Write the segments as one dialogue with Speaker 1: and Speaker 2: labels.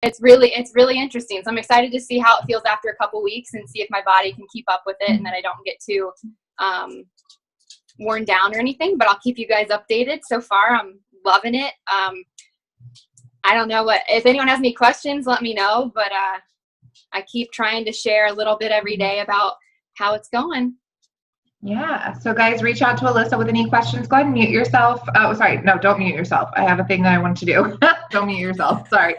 Speaker 1: it's really interesting. So I'm excited to see how it feels after a couple weeks and see if my body can keep up with it and that I don't get too worn down or anything, but I'll keep you guys updated. So far, I'm loving it. I don't know if anyone has any questions, let me know, but I keep trying to share a little bit every day about how it's going.
Speaker 2: Yeah. So guys, reach out to Alyssa with any questions. Go ahead and mute yourself. Oh, sorry. No, don't mute yourself. I have a thing that I want to do. Don't mute yourself. Sorry.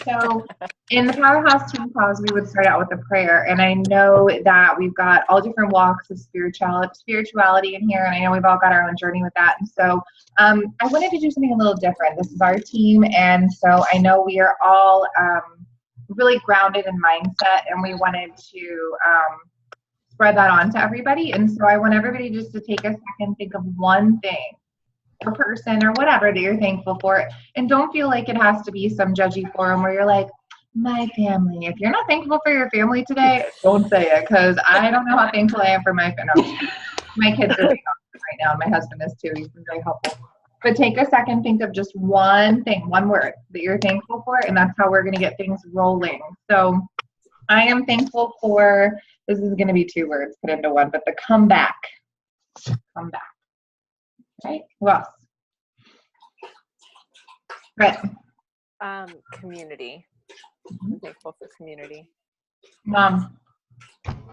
Speaker 2: So in the Powerhouse Team calls, we would start out with a prayer. And I know that we've got all different walks of spirituality in here. And I know we've all got our own journey with that. And so I wanted to do something a little different. This is our team. And so I know we are all really grounded in mindset. And we wanted to spread that on to everybody. And so I want everybody just to take a second, think of one thing or person or whatever that you're thankful for. And don't feel like it has to be some judgy forum where you're like, my family. If you're not thankful for your family today, don't say it, because I don't know how thankful I am for my family. My kids are being awesome right now, and my husband is too. He's been very helpful. But take a second, think of just one thing, one word that you're thankful for, and that's how we're going to get things rolling. So I am thankful for, this is going to be 2 words put into one, but the comeback. Come back. Right? Who else? Right.
Speaker 3: Community. I'm thankful for community.
Speaker 2: Mom.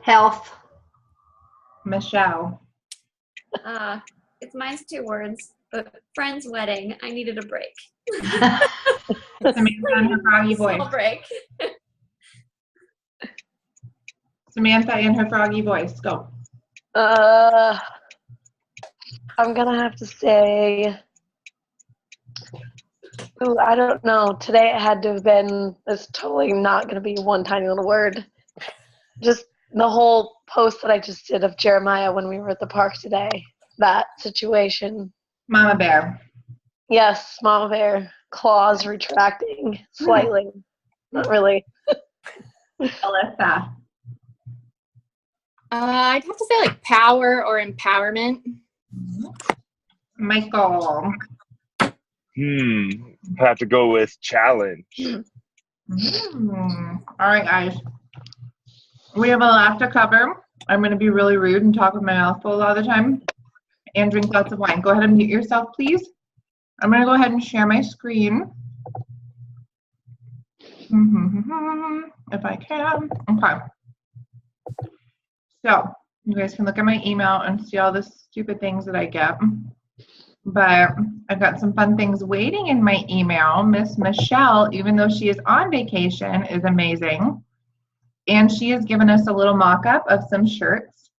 Speaker 4: Health.
Speaker 2: Michelle.
Speaker 5: Mine's 2 words, but friend's wedding. I needed a break.
Speaker 2: Samantha and her froggy voice.
Speaker 5: Small break.
Speaker 2: Samantha and her froggy voice. Go.
Speaker 4: I'm gonna have to say, I don't know. Today it had to have been, it's totally not gonna be one tiny little word. Just the whole post that I just did of Jeremiah when we were at the park today. That situation.
Speaker 2: Mama bear.
Speaker 4: Yes, Mama bear. Claws retracting slightly. Not really.
Speaker 2: Alyssa.
Speaker 1: I'd have to say like power or empowerment.
Speaker 2: Michael.
Speaker 6: Have to go with challenge.
Speaker 2: All right, guys. We have a lot to cover. I'm going to be really rude and talk with my mouth full all the time and drink lots of wine. Go ahead and mute yourself, please. I'm going to go ahead and share my screen. If I can. Okay. So you guys can look at my email and see all the stupid things that I get. But I've got some fun things waiting in my email. Miss Michelle, even though she is on vacation, is amazing. And she has given us a little mock-up of some shirts.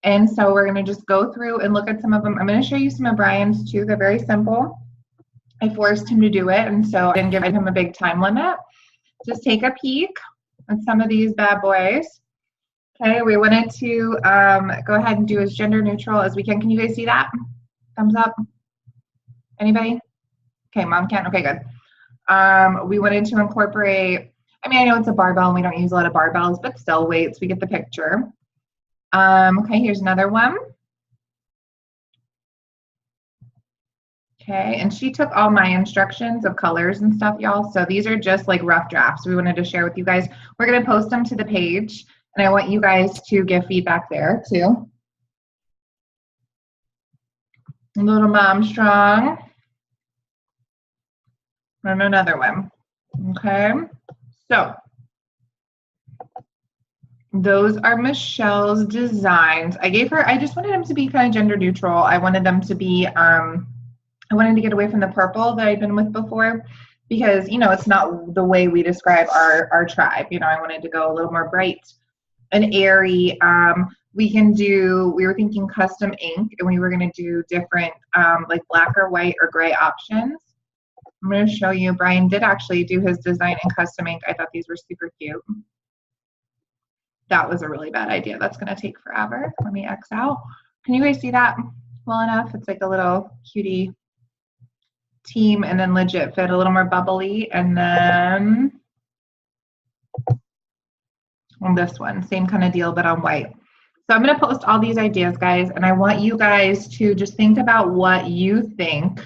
Speaker 2: And so we're going to just go through and look at some of them. I'm going to show you some of Brian's too. They're very simple. I forced him to do it, and so I didn't give him a big time limit. Just take a peek at some of these bad boys. Okay, we wanted to go ahead and do as gender neutral as we can. Can you guys see that? Thumbs up. Anybody? Okay, Mom can't. Okay, good. We wanted to incorporate, I mean, I know it's a barbell and we don't use a lot of barbells, but still weights, we get the picture. Okay, here's another one. Okay, and she took all my instructions of colors and stuff, y'all. So these are just like rough drafts we wanted to share with you guys. We're going to post them to the page, and I want you guys to give feedback there too. Little Mom Strong. And another one. Okay, so those are Michelle's designs. I just wanted them to be kind of gender neutral. I wanted them to be, I wanted to get away from the purple that I'd been with before, because, you know, it's not the way we describe our tribe. You know, I wanted to go a little more bright and airy. We were thinking custom ink, and we were going to do different like black or white or gray options. I'm going to show you. Brian did actually do his design in custom ink. I thought these were super cute. That was a really bad idea. That's going to take forever. Let me X out. Can you guys see that well enough? It's like a little cutie team, and then legit fit, a little more bubbly. And then on this one, same kind of deal, but on white. So I'm going to post all these ideas, guys, and I want you guys to just think about what you think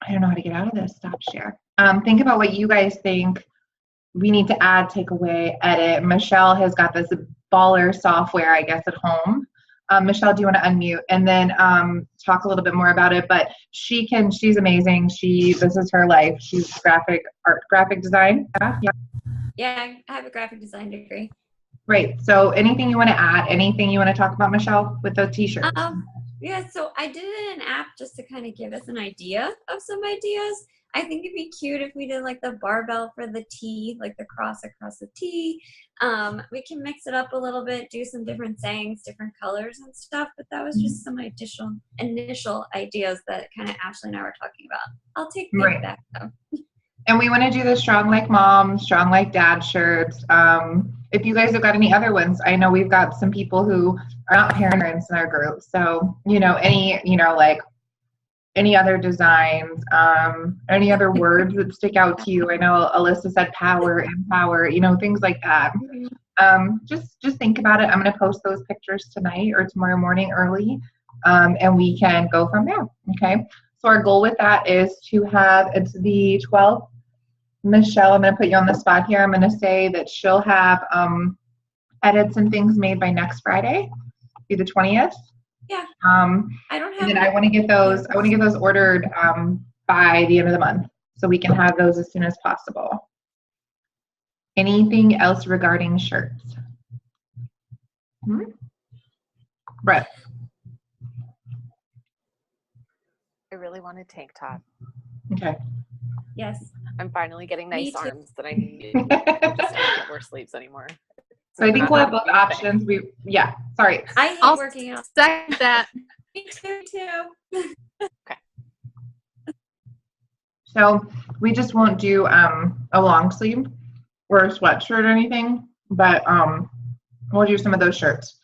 Speaker 2: I don't know how to get out of this. Stop share. Think about what you guys think we need to add, take away, edit. Michelle has got this baller software, I guess, at home. Michelle, do you want to unmute and then talk a little bit more about it? But she's amazing. This is her life. She's graphic design.
Speaker 5: Yeah, I have a graphic design degree.
Speaker 2: Great. So anything you want to add, anything you want to talk about, Michelle, with the t-shirts?
Speaker 5: Yeah, so I did an app just to kind of give us an idea of some ideas. I think it'd be cute if we did like the barbell for the T, like the cross across the T. We can mix it up a little bit, do some different sayings, different colors and stuff. But that was just some initial ideas that kind of Ashley and I were talking about. I'll take feedback though.
Speaker 2: And we want to do the strong like mom, strong like dad shirts. If you guys have got any other ones, I know we've got some people who are not parents in our group. So, any other designs, any other words that stick out to you. I know Alyssa said power, empower, things like that. Just think about it. I'm going to post those pictures tonight or tomorrow morning early, and we can go from there. Okay. So our goal with that is to have, it's the 12th. Michelle, I'm going to put you on the spot here. I'm going to say that she'll have edits and things made by next Friday, be the 20th.
Speaker 5: Yeah. I don't have.
Speaker 2: And then I want to get those. Ordered by the end of the month, so we can have those as soon as possible. Anything else regarding shirts? Brett.
Speaker 3: I really want a tank top.
Speaker 2: Okay.
Speaker 5: Yes.
Speaker 3: I'm finally getting
Speaker 5: Me
Speaker 3: nice
Speaker 5: too.
Speaker 3: arms that I need. I just can't wear sleeves anymore.
Speaker 2: So I think we'll have both options. Sorry.
Speaker 5: I hate
Speaker 1: I'll
Speaker 5: working out.
Speaker 1: second that.
Speaker 5: Me too.
Speaker 2: So we just won't do a long sleeve or a sweatshirt or anything, but we'll do some of those shirts.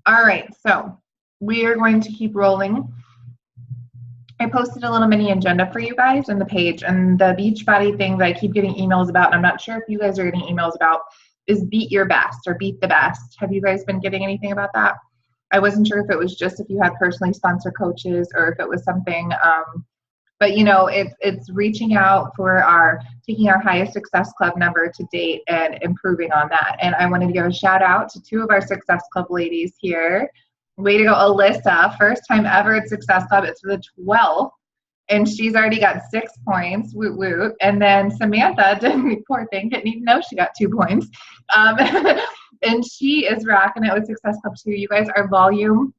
Speaker 2: All right, so we are going to keep rolling. I posted a little mini agenda for you guys on the page, and the Beachbody thing that I keep getting emails about, and I'm not sure if you guys are getting emails about, is beat your best or beat the best. Have you guys been getting anything about that? I wasn't sure if it was just if you had personally sponsored coaches or if it was something, but it's reaching out for taking our highest Success Club number to date and improving on that. And I wanted to give a shout out to 2 of our Success Club ladies here. Way to go, Alyssa. First time ever at Success Club. It's the 12th. And she's already got 6 points. Woot woot. And then Samantha, poor thing, didn't even know she got 2 points. And she is rocking it with Success Club too. You guys, our volume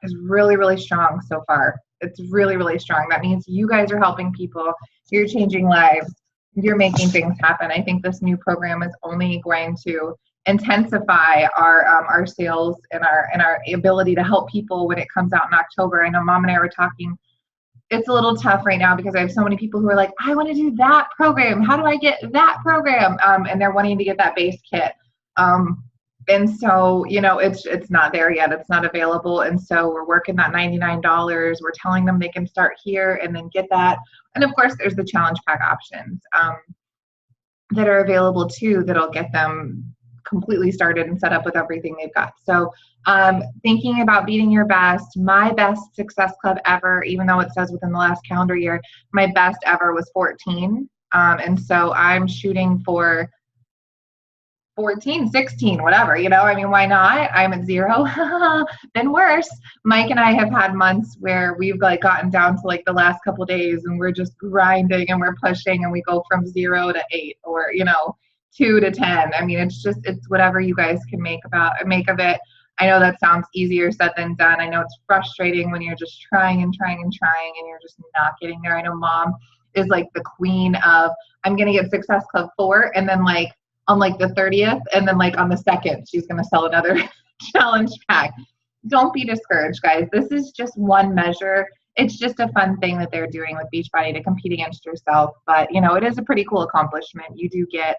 Speaker 2: is really, really strong so far. It's really, really strong. That means you guys are helping people. You're changing lives. You're making things happen. I think this new program is only going to intensify our sales and our ability to help people when it comes out in October. I know Mom and I were talking. It's a little tough right now because I have so many people who are like, I want to do that program. How do I get that program? And they're wanting to get that base kit. And so, it's not there yet. It's not available. And so we're working that $99. We're telling them they can start here and then get that. And of course, there's the challenge pack options that are available too that'll get them completely started and set up with everything they've got. So thinking about beating your best, my best Success Club ever, even though it says within the last calendar year, my best ever was 14. And so I'm shooting for 14, 16, whatever, why not? I'm at 0. Then worse. Mike and I have had months where we've gotten down to the last couple of days and we're just grinding and we're pushing and we go from 0 to 8 or, 2 to 10. I mean, it's whatever you guys can make of it. I know that sounds easier said than done. I know it's frustrating when you're just trying and trying and trying and you're just not getting there. I know Mom is the queen of, I'm going to get Success Club 4 and then on the 30th and then on the 2nd, she's going to sell another challenge pack. Don't be discouraged, guys. This is just one measure. It's just a fun thing that they're doing with Beachbody to compete against yourself. But, it is a pretty cool accomplishment. You do get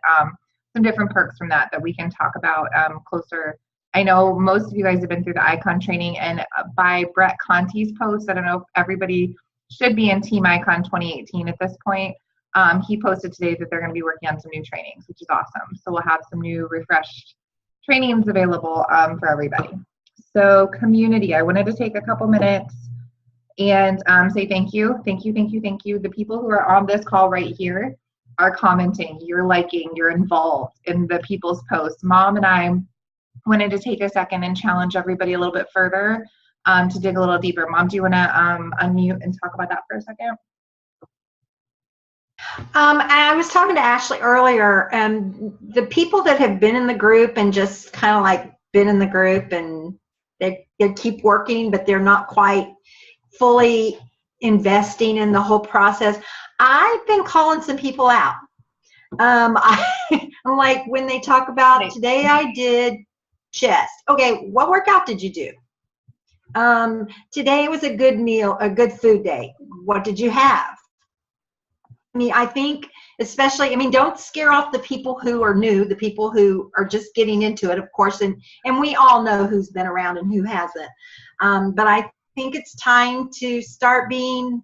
Speaker 2: some different perks from that we can talk about closer. I know most of you guys have been through the Icon training, and by Brett Conti's post, I don't know if everybody should be in Team Icon 2018 at this point. He posted today that they're going to be working on some new trainings, which is awesome. So we'll have some new refreshed trainings available for everybody. So community, I wanted to take a couple minutes and say thank you, thank you, thank you, thank you. The people who are on this call right here are commenting, you're liking, you're involved in the people's posts. Mom and I wanted to take a second and challenge everybody a little bit further to dig a little deeper. Mom, do you want to unmute and talk about that for a second?
Speaker 7: I was talking to Ashley earlier, and the people that have been in the group and just kind of like been in the group and they keep working, but they're not quite fully investing in the whole process. I've been calling some people out. I'm like, when they talk about today I did chest. Okay, what workout did you do? Today was a good meal, a good food day. What did you have? I mean, I think especially, I mean, don't scare off the people who are new, the people who are just getting into it, of course, and we all know who's been around and who hasn't. But I think it's time to start being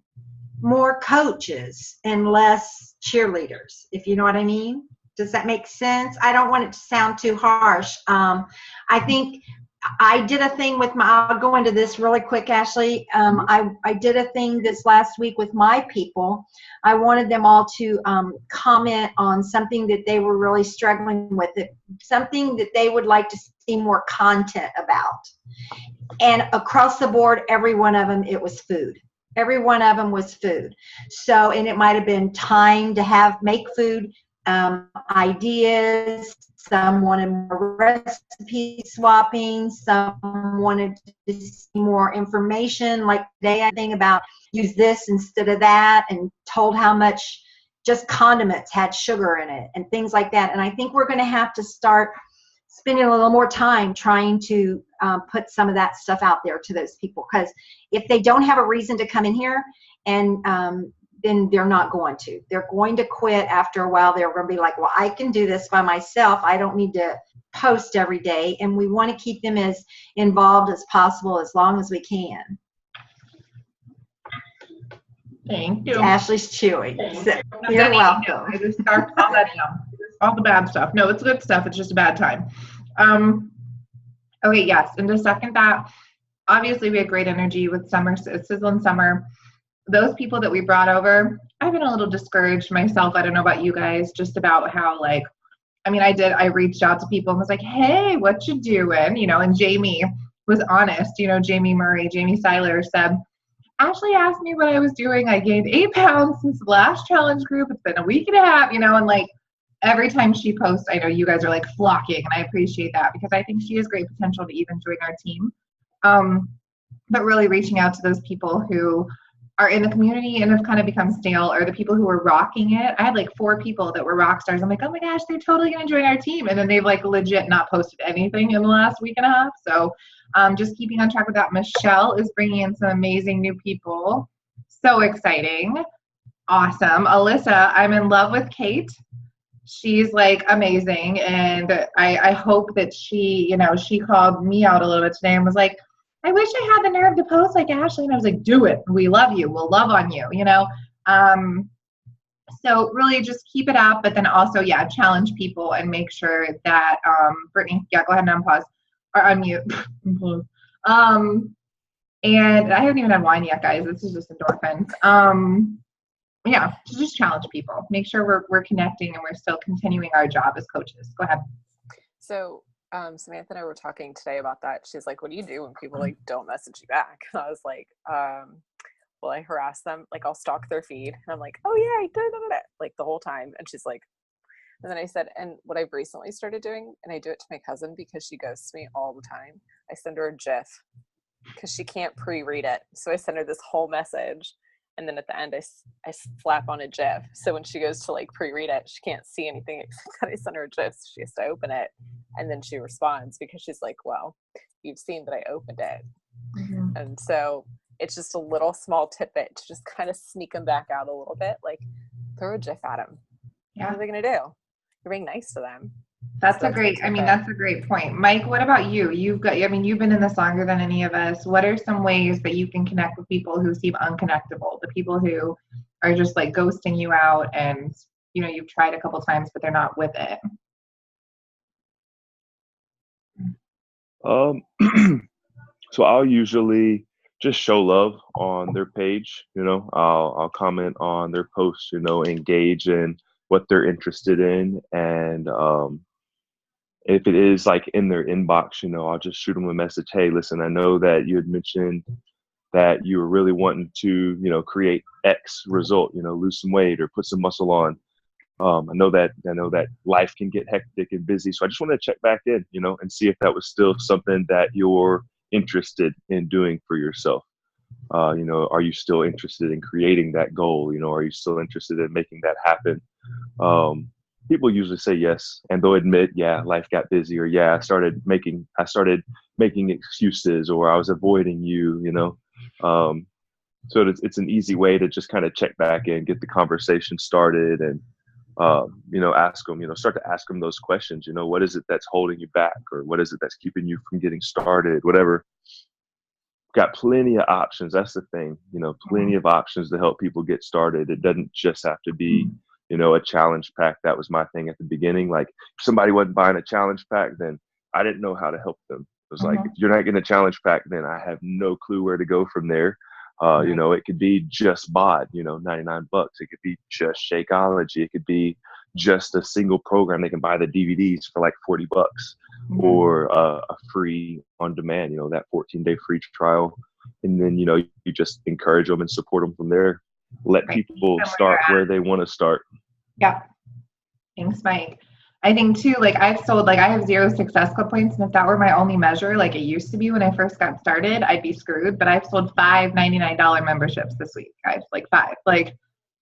Speaker 7: more coaches and less cheerleaders, if you know what I mean. Does that make sense? I don't want it to sound too harsh. I think I did a thing with I'll go into this really quick, Ashley. I did a thing this last week with my people. I wanted them all to comment on something that they were really struggling with, something that they would like to see more content about. And across the board, every one of them, it was food. Every one of them was food. So, and it might have been time to make food ideas. Some wanted more recipe swapping. Some wanted to see more information. Like today, I think about use this instead of that, and told how much just condiments had sugar in it and things like that. And I think we're going to have to start spending a little more time trying to put some of that stuff out there to those people, because if they don't have a reason to come in here, and then they're not going to. They're going to quit after a while. They're going to be like, well, I can do this by myself. I don't need to post every day. And we want to keep them as involved as possible as long as we can.
Speaker 2: Thank you.
Speaker 7: Ashley's chewing. So, you're welcome.
Speaker 2: I just start all that down. All the bad stuff. No, it's good stuff. It's just a bad time. Okay, yes. And to second that, obviously we had great energy with Sizzle and Summer. Those people that we brought over, I've been a little discouraged myself. I don't know about you guys, just about how, like, I reached out to people and was like, hey, what you doing? You know, and Jamie was honest. You know, Jamie Seiler said, Ashley asked me what I was doing. I gained 8 pounds since the last challenge group. It's been a week and a half, you know, and like every time she posts, I know you guys are like flocking, and I appreciate that because I think she has great potential to even join our team. But really reaching out to those people who are in the community and have kind of become stale, or the people who are rocking it. I had like 4 people that were rock stars. I'm like, oh my gosh, they're totally going to join our team. And then they've like legit not posted anything in the last week and a half. So just keeping on track with that. Michelle is bringing in some amazing new people. So exciting. Awesome. Alyssa, I'm in love with Kate. She's like amazing. And I hope that she called me out a little bit today and was like, I wish I had the nerve to post like Ashley. And I was like, do it. We love you. We'll love on you, you know? So really just keep it up, but then also, yeah, challenge people and make sure that, Brittany, yeah, go ahead and unpause or unmute. And I haven't even had wine yet, guys. This is just endorphins. Yeah, just challenge people. Make sure we're connecting and we're still continuing our job as coaches. Go ahead.
Speaker 3: So Samantha and I were talking today about that. She's like, what do you do when people like don't message you back? And I was like, well, I harass them. Like I'll stalk their feed. And I'm like, oh yeah, I did it like the whole time. And she's like, and then I said, and what I've recently started doing, and I do it to my cousin because she ghosts me all the time. I send her a GIF because she can't pre-read it. So I send her this whole message. And then at the end, I slap on a GIF. So when she goes to like pre-read it, she can't see anything except that I sent her a GIF. So she has to open it. And then she responds because she's like, well, you've seen that I opened it. Mm-hmm. And so it's just a little small tidbit to just kind of sneak them back out a little bit. Like throw a GIF at them. Yeah. What are they going to do? You're being nice to them.
Speaker 2: That's a great point. Mike, what about you? You've been in this longer than any of us. What are some ways that you can connect with people who seem unconnectable? The people who are just like ghosting you out and, you know, you've tried a couple times, but they're not with it.
Speaker 6: So I'll usually just show love on their page. I'll comment on their posts, engage in what they're interested in. And if it is like in their inbox, I'll just shoot them a message. Hey, listen, I know that you had mentioned that you were really wanting to, create X result, lose some weight or put some muscle on. I know that life can get hectic and busy. So I just wanted to check back in, and see if that was still something that you're interested in doing for yourself. Are you still interested in creating that goal? Are you still interested in making that happen? People usually say yes, and they'll admit, yeah, life got busy, or yeah, I started making excuses, or I was avoiding you, So it's an easy way to just kind of check back in, get the conversation started, and ask them, start to ask them those questions. What is it that's holding you back, or what is it that's keeping you from getting started? Whatever. Got plenty of options. That's the thing, plenty of options to help people get started. It doesn't just have to be, a challenge pack. That was my thing at the beginning. Like, if somebody wasn't buying a challenge pack, then I didn't know how to help them. It was like, if you're not getting a challenge pack, then I have no clue where to go from there. It could be just BOD, $99. It could be just Shakeology. It could be just a single program. They can buy the DVDs for like $40, or a free on demand, that 14-day free trial. And then, you just encourage them and support them from there. Let people start where they want to start.
Speaker 2: Yeah. Thanks, Mike. I think too, like I have 0 Success Club points, and if that were my only measure, like it used to be when I first got started, I'd be screwed. But I've sold 5 $99 memberships this week, guys. Like 5. Like,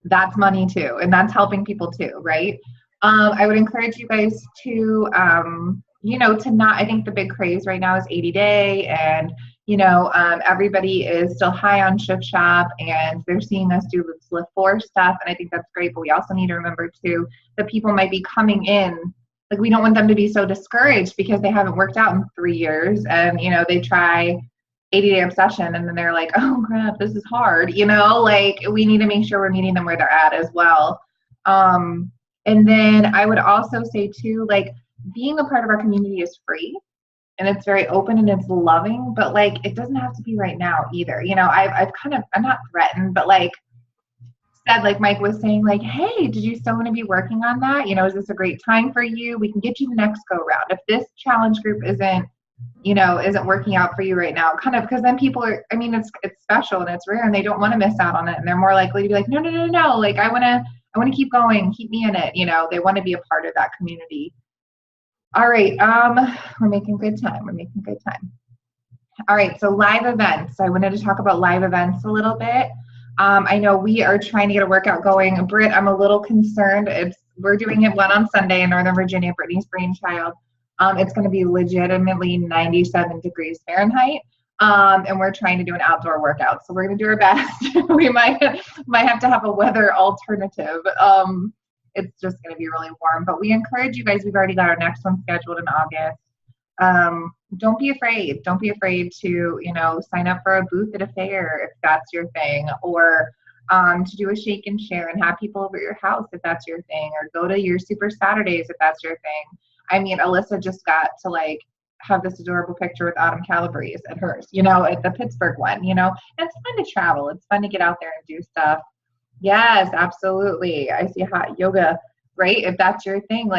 Speaker 2: that's money too, and that's helping people too, right? I would encourage you guys to, to not. I think the big craze right now is 80-day, and everybody is still high on Shift Shop, and they're seeing us do this Lift 4 stuff, and I think that's great. But we also need to remember too that people might be coming in. Like, we don't want them to be so discouraged because they haven't worked out in 3 years, and they try 80-day obsession, and then they're like, oh crap, this is hard. Like, we need to make sure we're meeting them where they're at as well. And then I would also say too, like, being a part of our community is free. And it's very open and it's loving, but like, it doesn't have to be right now either. I'm not threatened, but like said, like Mike was saying, like, hey, did you still want to be working on that? Is this a great time for you? We can get you the next go round. If this challenge group isn't working out for you right now, kind of, because then people are, it's special and it's rare and they don't want to miss out on it. And they're more likely to be like, no. Like, I want to keep going, keep me in it. They want to be a part of that community. All right, we're making good time. All right, so live events. I wanted to talk about live events a little bit. I know we are trying to get a workout going. Britt, I'm a little concerned. We're doing it one on Sunday in Northern Virginia, Brittany's brainchild. It's going to be legitimately 97 degrees Fahrenheit, and we're trying to do an outdoor workout. So we're going to do our best. We might have to have a weather alternative. It's just going to be really warm, but we encourage you guys. We've already got our next one scheduled in August. Don't be afraid. Don't be afraid to, sign up for a booth at a fair if that's your thing, or to do a shake and share and have people over at your house if that's your thing, or go to your Super Saturdays if that's your thing. Alyssa just got to like have this adorable picture with Autumn Calabrese at hers, at the Pittsburgh one. It's fun to travel. It's fun to get out there and do stuff. Yes, absolutely. I see hot yoga, right? If that's your thing,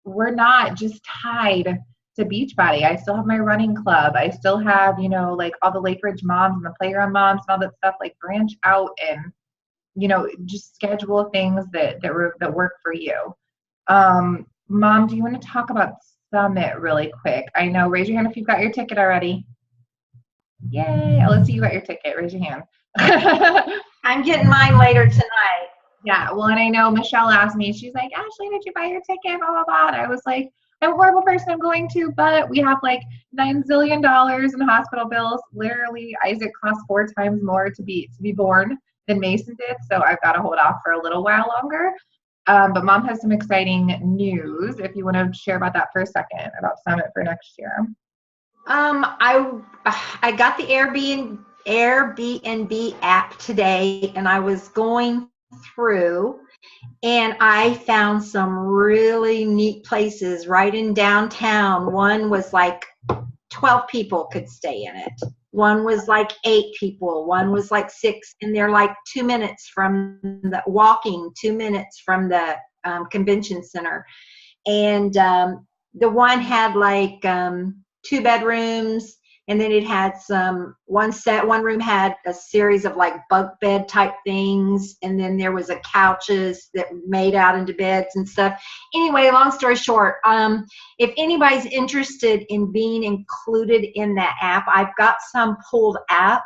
Speaker 2: we're not just tied to Beachbody. I still have my running club. I still have, all the Lake Ridge moms and the playground moms and all that stuff. Like, branch out and, just schedule things that work for you. Mom, do you want to talk about Summit really quick? I know. Raise your hand if you've got your ticket already. Yay! Let's see, you got your ticket. Raise your hand.
Speaker 7: I'm getting mine later tonight.
Speaker 2: Yeah, well, and I know Michelle asked me, she's like, Ashley, did you buy your ticket? Blah, blah, blah. And I was like, I'm a horrible person, I'm going to, but we have like $9 zillion in hospital bills. Literally, Isaac cost 4 times more to be born than Mason did, so I've got to hold off for a little while longer. But Mom has some exciting news, if you want to share about that for a second, about Summit for next year.
Speaker 7: I got the Airbnb app today, and I was going through, and I found some really neat places right in downtown. One was like 12 people could stay in it. One was like 8 people. One was like 6. And they're like 2 minutes from the walking, 2 minutes from the convention center. And the one had like 2 bedrooms. And then it had one room had a series of like bunk bed type things. And then there was a couches that made out into beds and stuff. Anyway, long story short, if anybody's interested in being included in that app, I've got some pulled app.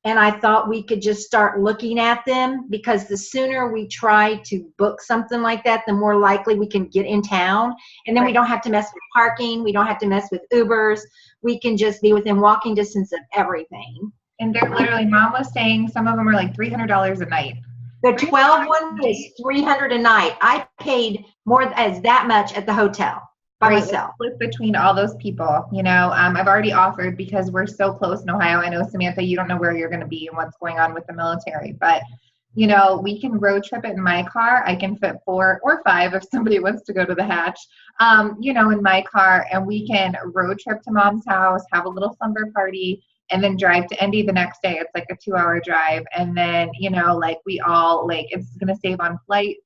Speaker 7: And I thought we could just start looking at them, because the sooner we try to book something like that, the more likely we can get in town. And then we don't have to mess with parking. We don't have to mess with Ubers. We can just be within walking distance of everything.
Speaker 2: And they're literally, Mom was saying some of them are like $300 a night.
Speaker 7: The 12 one is $300 a night. I paid more as that much at the hotel by myself.
Speaker 2: Split between all those people, you know. I've already offered, because we're so close in Ohio. I know, Samantha, you don't know where you're going to be and what's going on with the military, but you know, we can road trip it in my car. I can fit 4 or 5 if somebody wants to go to the Hatch, you know, in my car, and we can road trip to Mom's house, have a little slumber party, and then drive to Indy the next day. It's like a 2-hour drive. And then, you know, like we all, like, it's going to save on flights.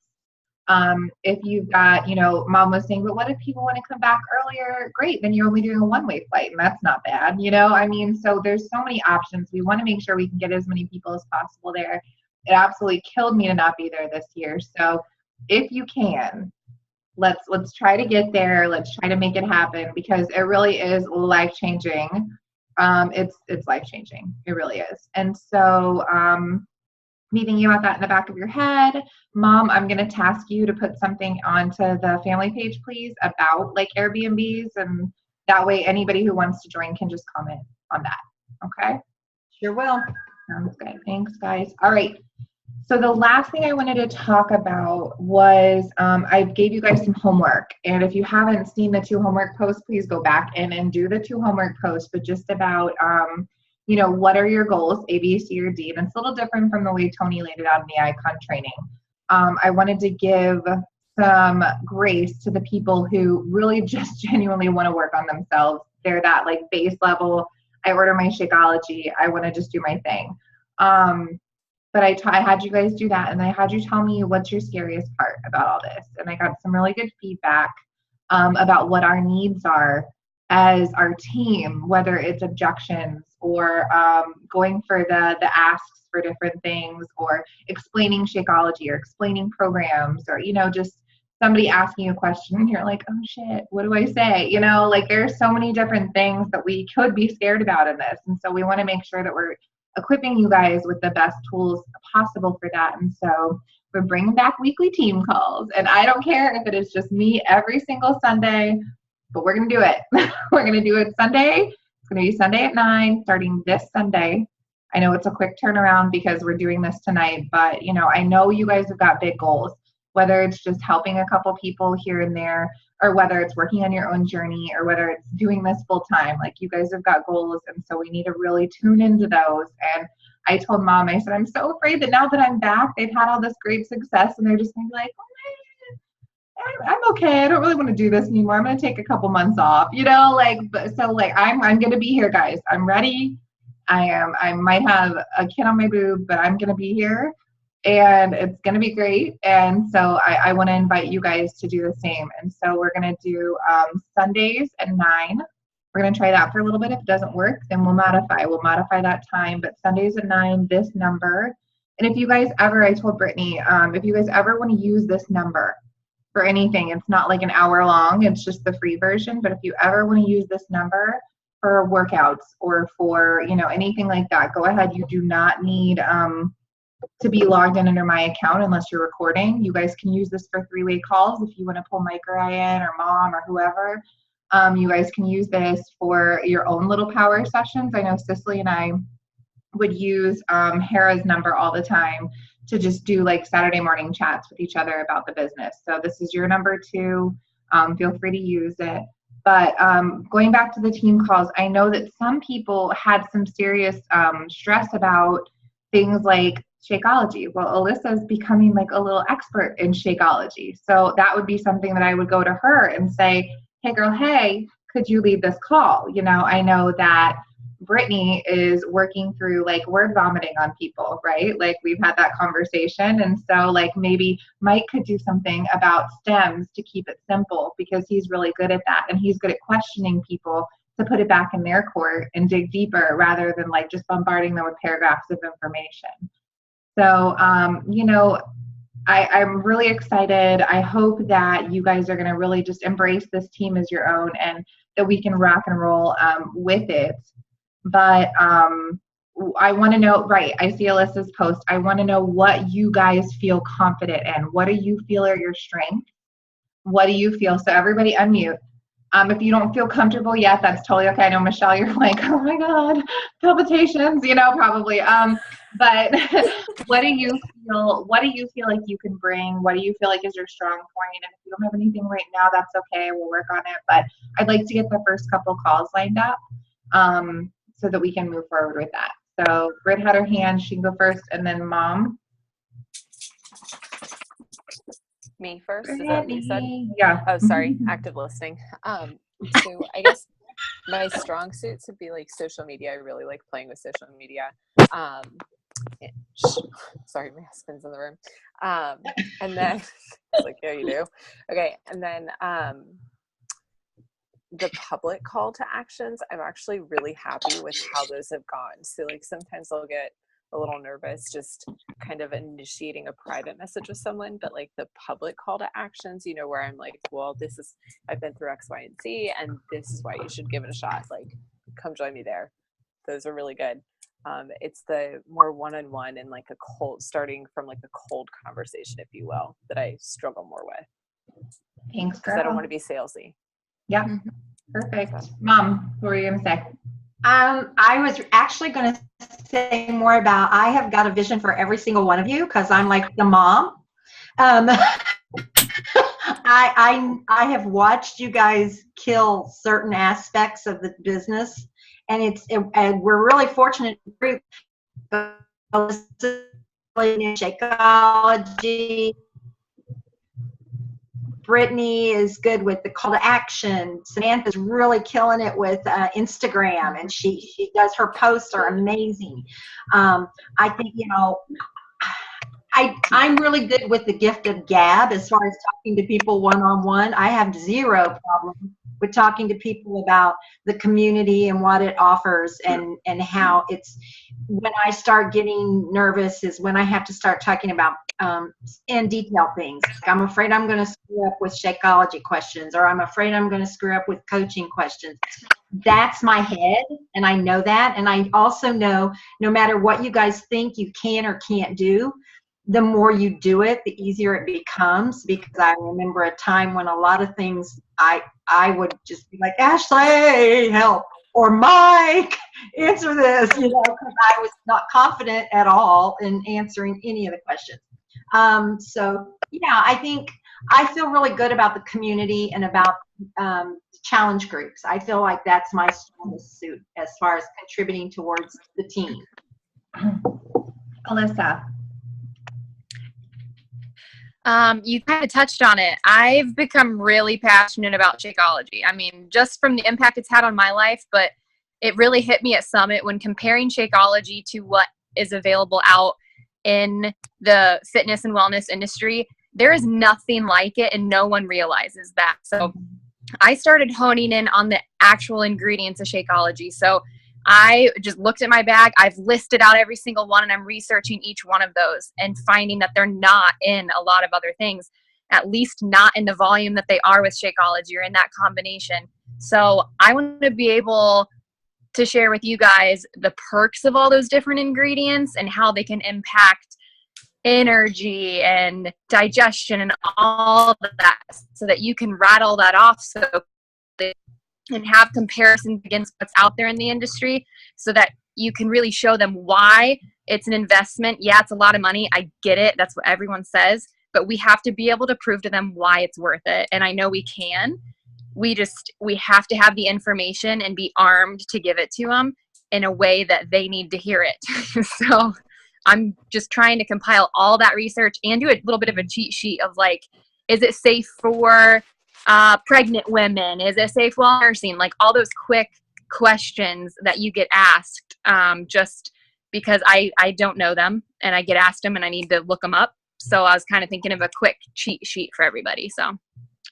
Speaker 2: If you've got, you know, Mom was saying, but what if people want to come back earlier? Great. Then you're only doing a one-way flight, and that's not bad. You know, I mean, so there's so many options. We want to make sure we can get as many people as possible there. It absolutely killed me to not be there this year. So if you can, let's try to get there. Let's try to make it happen, because it really is life-changing. It's life-changing. It really is. And so, be thinking about that in the back of your head. Mom, I'm going to task you to put something onto the family page, please, about like Airbnbs, and that way anybody who wants to join can just comment on that. Okay?
Speaker 7: Sure will.
Speaker 2: Sounds good. Thanks, guys. All right. So the last thing I wanted to talk about was I gave you guys some homework. And if you haven't seen the 2 homework posts, please go back in and do the 2 homework posts, but just about you know, what are your goals, A, B, C, or D? And it's a little different from the way Tony laid it out in the icon training. I wanted to give some grace to the people who really just genuinely want to work on themselves. They're that like base level. I order my Shakeology. I want to just do my thing. But I had you guys do that, and I had you tell me what's your scariest part about all this. And I got some really good feedback about what our needs are as our team, whether it's objections or going for the asks for different things, or explaining Shakeology, or explaining programs, or, you know, just somebody asking you a question and you're like, oh shit, what do I say? You know, like there's so many different things that we could be scared about in this. And so we want to make sure that we're equipping you guys with the best tools possible for that. And so we're bringing back weekly team calls. And I don't care if it is just me every single Sunday, but we're going to do it. We're going to do it Sunday. It's going to be Sunday at 9, starting this Sunday. I know it's a quick turnaround because we're doing this tonight, but you know, I know you guys have got big goals, whether it's just helping a couple people here and there, or whether it's working on your own journey, or whether it's doing this full time. Like, you guys have got goals, and so we need to really tune into those. And I told Mom, I said, I'm so afraid that now that I'm back, they've had all this great success, and they're just going to be like, oh, I'm okay. I don't really want to do this anymore. I'm going to take a couple months off, you know, like, so like, I'm going to be here, guys. I'm ready. I might have a kid on my boob, but I'm going to be here, and it's going to be great. And so I want to invite you guys to do the same. And so we're going to do Sundays at 9. We're going to try that for a little bit. If it doesn't work, then we'll modify that time. But Sundays at 9, this number. And if you guys ever, I told Brittany, if you guys ever want to use this number for anything, it's not like an hour long, it's just the free version. But if you ever want to use this number for workouts or for, you know, anything like that, go ahead. You do not need to be logged in under my account unless you're recording. You guys can use this for 3-way calls if you want to pull Mike or I in, or Mom, or whoever. You guys can use this for your own little power sessions. I know Cicely and I would use Hera's number all the time to just do like Saturday morning chats with each other about the business. So this is your number too. Feel free to use it. But going back to the team calls, I know that some people had some serious stress about things like Shakeology. Well, Alyssa's becoming like a little expert in Shakeology. So that would be something that I would go to her and say, hey girl, hey, could you lead this call? You know, I know that Brittany is working through like word vomiting on people, right? Like we've had that conversation. And so like maybe Mike could do something about stems to keep it simple because he's really good at that. And he's good at questioning people to put it back in their court and dig deeper rather than like just bombarding them with paragraphs of information. So, you know, I'm really excited. I hope that you guys are going to really just embrace this team as your own and that we can rock and roll with it. But I want to know, right, I see Alyssa's post. I want to know what you guys feel confident in. What do you feel are your strengths? What do you feel? So everybody unmute. If you don't feel comfortable yet, that's totally okay. I know, Michelle, you're like, oh my God, palpitations, you know, probably. But what do you feel like you can bring? What do you feel like is your strong point? And if you don't have anything right now, that's okay. We'll work on it. But I'd like to get the first couple calls lined up so that we can move forward with that. So Britt had her hand. She can go first, and then Mom.
Speaker 3: Me first? Is that what you said?
Speaker 2: Yeah.
Speaker 3: Oh, sorry. Active listening. So I guess my strong suits would be like social media. I really like playing with social media. Sorry, my husband's in the room. And then it's like, yeah, you do. Okay. And then the public call to actions, I'm actually really happy with how those have gone. So like sometimes I'll get a little nervous just kind of initiating a private message with someone, but like the public call to actions, you know, where I'm like, well, this is, I've been through X, Y, and Z, and this is why you should give it a shot. Like, come join me there. Those are really good. It's the more one-on-one and like a cold, starting from like a cold conversation, if you will, that I struggle more with.
Speaker 2: Thanks,
Speaker 3: because I don't want to be salesy.
Speaker 2: Yeah, perfect. Mom, what were you going to say?
Speaker 7: I was actually going to say more about, I have got a vision for every single one of you because I'm like the mom. I have watched you guys kill certain aspects of the business, and and we're really fortunate group. Shakeology. Brittany is good with the call to action. Samantha's really killing it with Instagram, and she does, her posts are amazing. I think, you know, I'm really good with the gift of gab as far as talking to people one-on-one. I have zero problem with talking to people about the community and what it offers, and how it's, when I start getting nervous is when I have to start talking about in detail things. I'm afraid I'm going to screw up with Shakeology questions, or I'm afraid I'm going to screw up with coaching questions. That's my head, and I know that. And I also know no matter what you guys think you can or can't do, the more you do it, the easier it becomes, because I remember a time when a lot of things I would just be like, Ashley, help, or Mike, answer this, you know, because I was not confident at all in answering any of the questions. So yeah, I think I feel really good about the community and about challenge groups. I feel like that's my strongest suit as far as contributing towards the team.
Speaker 2: Alyssa.
Speaker 1: You kind of touched on it. I've become really passionate about Shakeology. I mean, just from the impact it's had on my life, but it really hit me at Summit when comparing Shakeology to what is available out in the fitness and wellness industry. There is nothing like it, and no one realizes that. So I started honing in on the actual ingredients of Shakeology. So I just looked at my bag. I've listed out every single one, and I'm researching each one of those and finding that they're not in a lot of other things, at least not in the volume that they are with Shakeology or in that combination. So I want to be able to share with you guys the perks of all those different ingredients and how they can impact energy and digestion and all of that, so that you can rattle that off so and have comparisons against what's out there in the industry, so that you can really show them why it's an investment. Yeah, it's a lot of money. I get it. That's what everyone says. But we have to be able to prove to them why it's worth it. And I know we can. We have to have the information and be armed to give it to them in a way that they need to hear it. So I'm just trying to compile all that research and do a little bit of a cheat sheet of like, is it safe for pregnant women? Is it safe while nursing? Like all those quick questions that you get asked, just because I don't know them and I get asked them and I need to look them up. So I was kind of thinking of a quick cheat sheet for everybody. So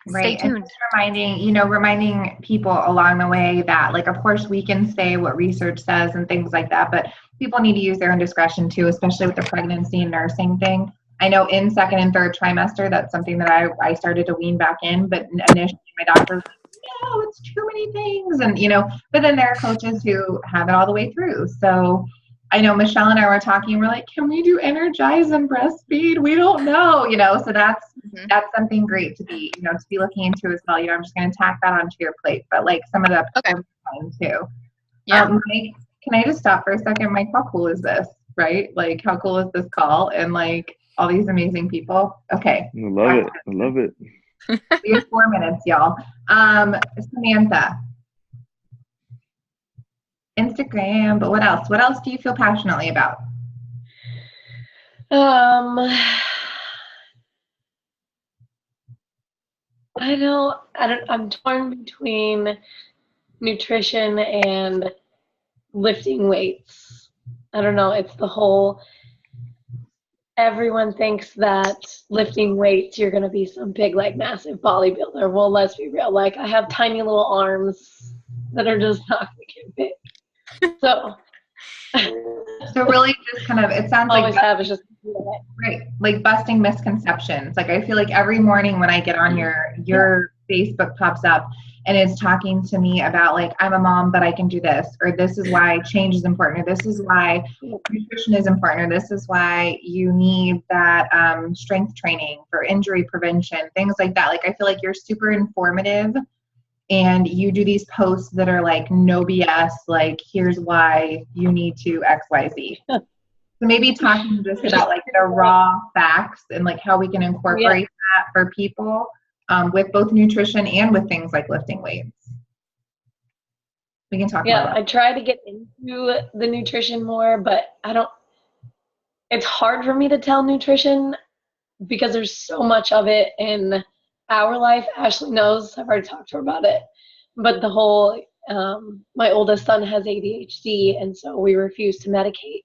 Speaker 1: stay tuned.
Speaker 2: And just reminding people along the way that, like, of course we can say what research says and things like that, but people need to use their own discretion too, especially with the pregnancy and nursing thing. I know in second and third trimester, that's something that I started to wean back in, but initially my doctor was like, no, it's too many things. And, but then there are coaches who have it all the way through. So I know Michelle and I were talking, we're like, can we do Energize and breastfeed? We don't know, so that's something great to be looking into as well. I'm just going to tack that onto your plate, but like some of the too.
Speaker 1: Yeah.
Speaker 2: Mike, can I just stop for a second? Mike, how cool is this, right? Like, how cool is this call? And like all these amazing people. Okay.
Speaker 6: I love it.
Speaker 2: We have 4 minutes, y'all. Samantha. Instagram, but what else? What else do you feel passionately about?
Speaker 4: I'm torn between nutrition and lifting weights. I don't know. It's the whole, everyone thinks that lifting weights, you're going to be some big, like, massive bodybuilder. Well, let's be real. Like, I have tiny little arms that are just not going to get big. So
Speaker 2: really just kind of, it sounds
Speaker 4: always
Speaker 2: like
Speaker 4: have is just
Speaker 2: right, like busting misconceptions. Like, I feel like every morning when I get on your Facebook pops up and it's talking to me about, like, I'm a mom, but I can do this, or this is why change is important, or this is why nutrition is important, or this is why you need that strength training for injury prevention, things like that. Like, I feel like you're super informative. And you do these posts that are like no BS, like, here's why you need to X, Y, Z. So maybe talking just about like the raw facts and like how we can incorporate that for people with both nutrition and with things like lifting weights. We can talk about that.
Speaker 4: I try to get into the nutrition more, but it's hard for me to tell nutrition because there's so much of it in our life. Ashley knows, I've already talked to her about it, but the whole my oldest son has ADHD, and so we refuse to medicate,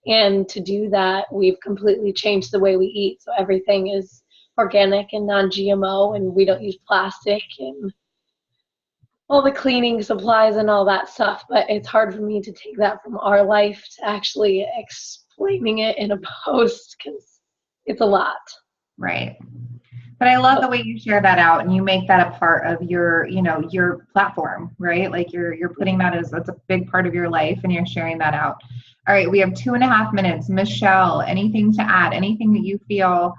Speaker 4: and to do that we've completely changed the way we eat. So everything is organic and non-GMO, and we don't use plastic and all the cleaning supplies and all that stuff. But it's hard for me to take that from our life to actually explaining it in a post because it's a lot.
Speaker 2: Right. But I love the way you share that out and you make that a part of your, your platform, right? Like you're putting that that's a big part of your life and you're sharing that out. All right. We have 2.5 minutes. Michelle, anything to add? Anything that you feel,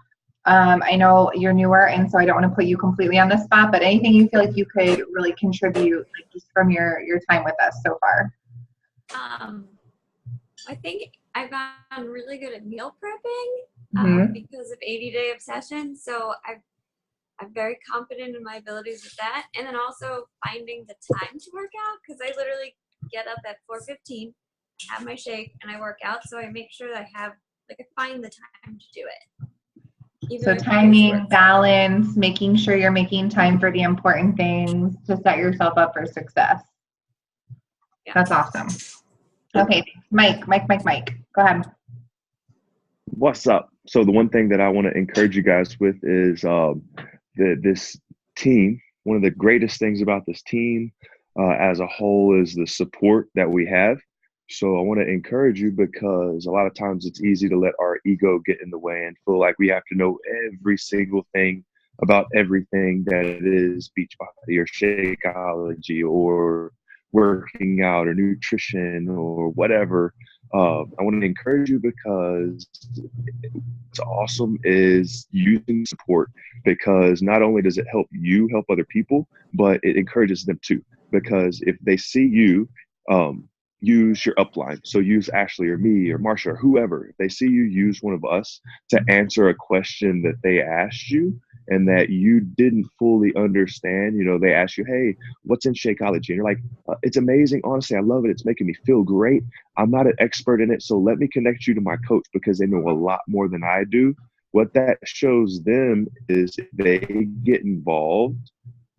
Speaker 2: I know you're newer and so I don't want to put you completely on the spot, but anything you feel like you could really contribute, like just from your time with us so far?
Speaker 5: I think I've gotten really good at meal prepping because of 80-day obsession. So I'm very confident in my abilities with that. And then also finding the time to work out, because I literally get up at 4:15, have my shake, and I work out. So I make sure that I find the time to do it.
Speaker 2: So timing, balance, making sure you're making time for the important things to set yourself up for success. Yeah. That's awesome. Okay, Mike. Go ahead.
Speaker 6: What's up? So the one thing that I want to encourage you guys with is this team. One of the greatest things about this team as a whole is the support that we have. So I want to encourage you because a lot of times it's easy to let our ego get in the way and feel like we have to know every single thing about everything that it is Beachbody or Shakeology or working out or nutrition or whatever. I want to encourage you because what's awesome is using support, because not only does it help you help other people, but it encourages them too. Because if they see you use your upline, so use Ashley or me or Marsha or whoever, if they see you use one of us to answer a question that they asked you and that you didn't fully understand, they ask you, hey, what's in Shakeology? And you're like, it's amazing. Honestly, I love it. It's making me feel great. I'm not an expert in it, so let me connect you to my coach because they know a lot more than I do. What that shows them is if they get involved,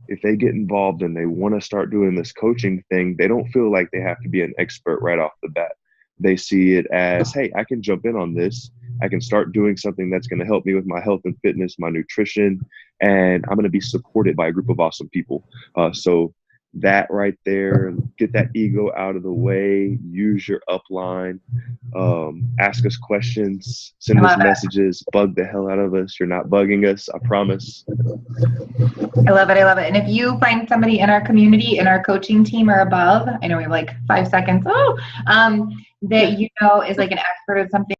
Speaker 6: if they get involved and they want to start doing this coaching thing, they don't feel like they have to be an expert right off the bat. They see it as, hey, I can jump in on this. I can start doing something that's going to help me with my health and fitness, my nutrition, and I'm going to be supported by a group of awesome people. So that right there, get that ego out of the way, use your upline, ask us questions, send us messages, bug the hell out of us. You're not bugging us, I promise.
Speaker 2: I love it. I love it. And if you find somebody in our community, in our coaching team or above, I know we have like 5 seconds, that you know is like an expert at something,